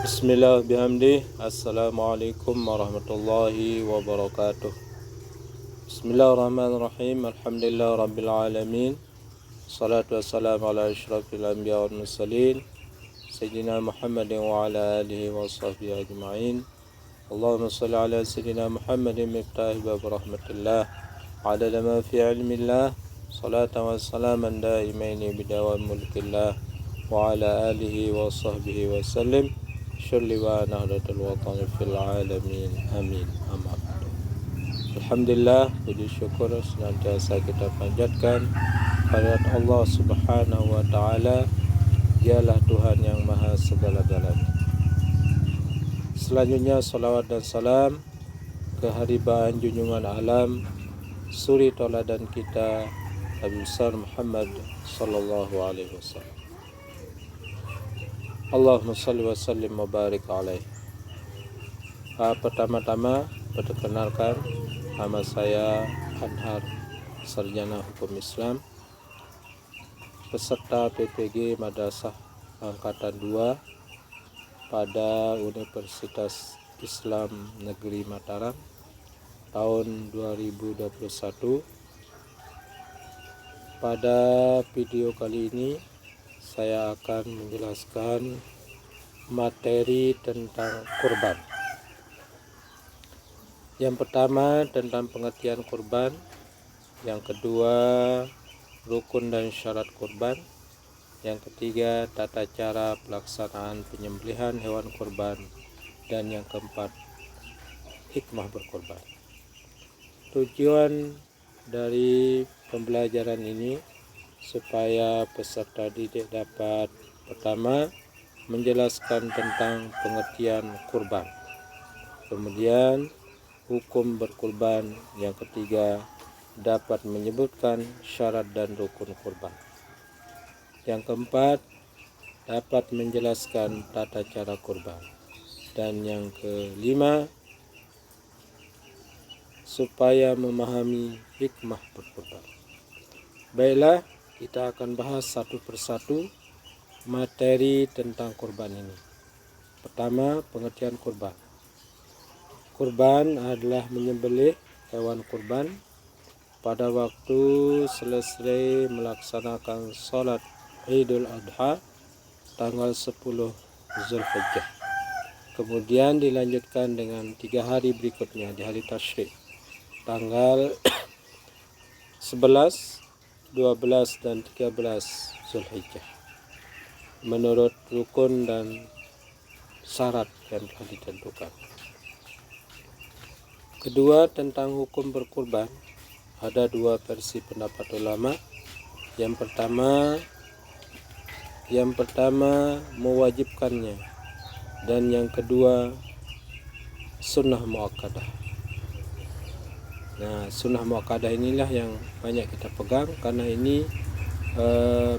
Bismillah bihamdih. Assalamualaikum warahmatullahi wabarakatuh. Bismillahirrahmanirrahim. Alhamdulillah rabbil alamin. Salatu wassalamu ala asyrafil anbiya wal mursalin Sayyidina Muhammadin wa ala alihi wa sahbihi ajma'in. Allahumma salli ala Sayyidina Muhammadin miftahi bab rahmatillah adada ma fi ilmillah. Salatan wa salaman daimaini bidawam mulkillah wa ala alihi wa sahbihi wa sallim. Syurli wa nahdatul watani fil alamin. Amin. Amma ba'du. Alhamdulillah, puji syukur senantiasa kita panjatkan pada Allah Subhanahu wa taala. Dialah Tuhan yang maha segala-galanya. Selanjutnya salawat dan salam ke haribaan junjungan alam, suri tauladan kita Nabi besar Muhammad sallallahu alaihi wasallam. Allahumma salli wa sallim wa barik alaih. Pertama-tama perkenalkan, nama saya Anhar, sarjana hukum Islam, peserta PPG Madrasah Angkatan 2 pada Universitas Islam Negeri Mataram tahun 2021. Pada video kali ini saya akan menjelaskan materi tentang kurban. Yang pertama tentang pengertian kurban, yang kedua rukun dan syarat kurban, yang ketiga tata cara pelaksanaan penyembelihan hewan kurban, dan yang keempat hikmah berkurban. Tujuan dari pembelajaran ini supaya peserta didik dapat pertama menjelaskan tentang pengertian kurban, kemudian hukum berkurban, yang ketiga dapat menyebutkan syarat dan rukun kurban, yang keempat dapat menjelaskan tata cara kurban, dan yang kelima supaya memahami hikmah berkurban. Baiklah, kita akan bahas satu persatu materi tentang kurban ini. Pertama, pengertian kurban. Kurban adalah menyembelih hewan kurban pada waktu selesai melaksanakan sholat Idul Adha tanggal 10 Zulhijjah. Kemudian dilanjutkan dengan 3 hari berikutnya di hari Tasyrik, tanggal 11, 12 dan 13 Zulhijjah, menurut rukun dan syarat yang telah ditentukan. Kedua, tentang hukum berkurban, ada 2 versi pendapat ulama. Yang pertama mewajibkannya, dan yang kedua sunnah muakkadah. Nah, sunnah muakkadah inilah yang banyak kita pegang karena ini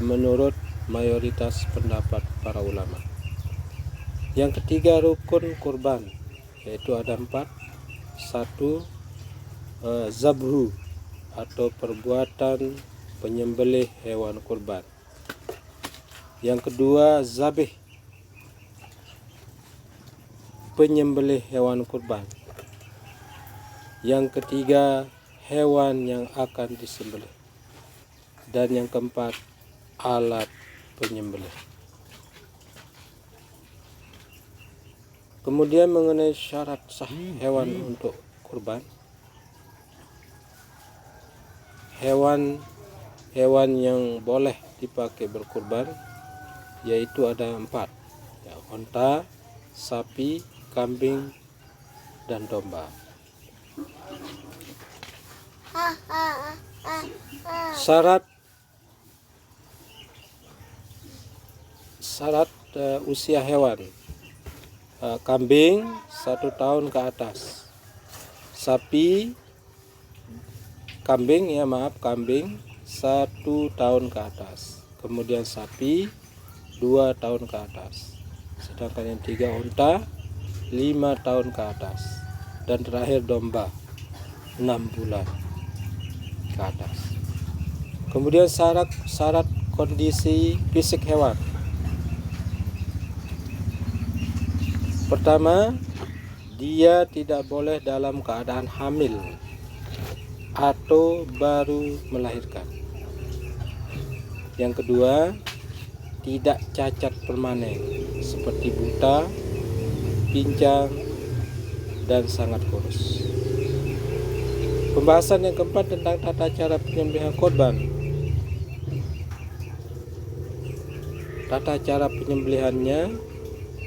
menurut mayoritas pendapat para ulama. Yang ketiga, rukun kurban, yaitu ada 4. 1. Zabhu atau perbuatan penyembelih hewan kurban. Yang kedua, zabih, penyembelih hewan kurban. Yang ketiga, hewan yang akan disembelih. Dan yang keempat, alat penyembelih. Kemudian mengenai syarat sah hewan untuk kurban. Hewan yang boleh dipakai berkurban yaitu ada 4. Ya, unta, sapi, kambing, dan domba. Syarat usia hewan. Kambing 1 tahun ke atas. Kambing 1 tahun ke atas. Kemudian sapi 2 tahun ke atas. Sedangkan yang 3 unta 5 tahun ke atas. Dan terakhir domba 6 bulan ke atas. Kemudian syarat kondisi fisik hewan. Pertama, dia tidak boleh dalam keadaan hamil atau baru melahirkan. Yang kedua, tidak cacat permanen seperti buta, pincang, dan sangat kurus. Pembahasan yang keempat tentang tata cara penyembelihan korban. Tata cara penyembelihannya,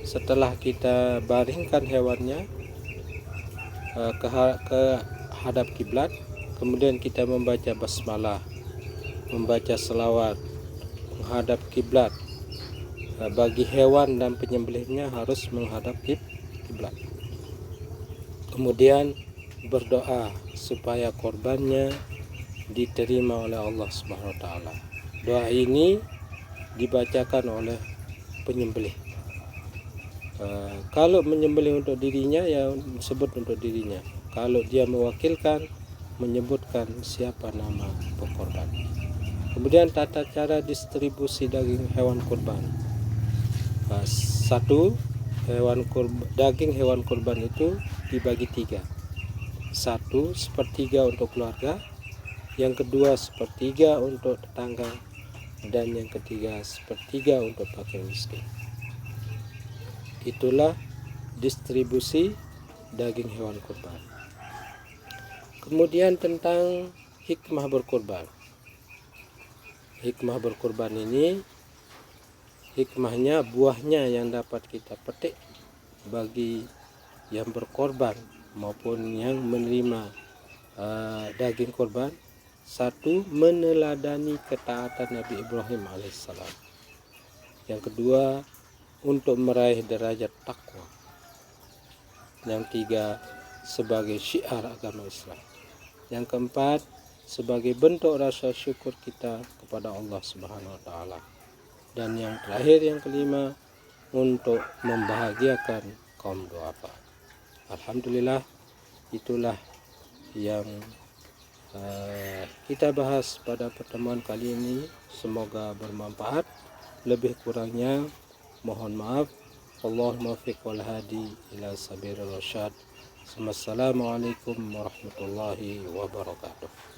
setelah kita baringkan hewannya ke hadap kiblat, kemudian kita membaca basmalah, membaca selawat, menghadap kiblat. Bagi hewan dan penyembelihnya harus menghadap kiblat. Kemudian berdoa supaya korbannya diterima oleh Allah Subhanahu wa taala. Doa ini dibacakan oleh penyembelih. Kalau menyembelih untuk dirinya, ya disebut untuk dirinya. Kalau dia mewakilkan, menyebutkan siapa nama pekorban. Kemudian tata cara distribusi daging hewan kurban. Satu, daging hewan kurban itu dibagi 3. 1 sepertiga untuk keluarga, yang kedua sepertiga untuk tetangga, dan yang ketiga sepertiga untuk fakir miskin. Itulah distribusi daging hewan kurban. Kemudian tentang hikmah berkurban. Hikmah berkurban ini, hikmahnya, buahnya yang dapat kita petik bagi yang berkorban maupun yang menerima daging korban. 1, meneladani ketaatan Nabi Ibrahim alaihissalam. Yang kedua, untuk meraih derajat takwa. Yang 3, sebagai syiar agama Islam. Yang keempat, sebagai bentuk rasa syukur kita kepada Allah Subhanahu wa taala. Dan yang terakhir, yang kelima, untuk membahagiakan kaum duafa. Alhamdulillah, itulah yang kita bahas pada pertemuan kali ini. Semoga bermanfaat. Lebih kurangnya mohon maaf. Allahumma fiq wal hadi ila sabiril rasyad. Assalamualaikum warahmatullahi wabarakatuh.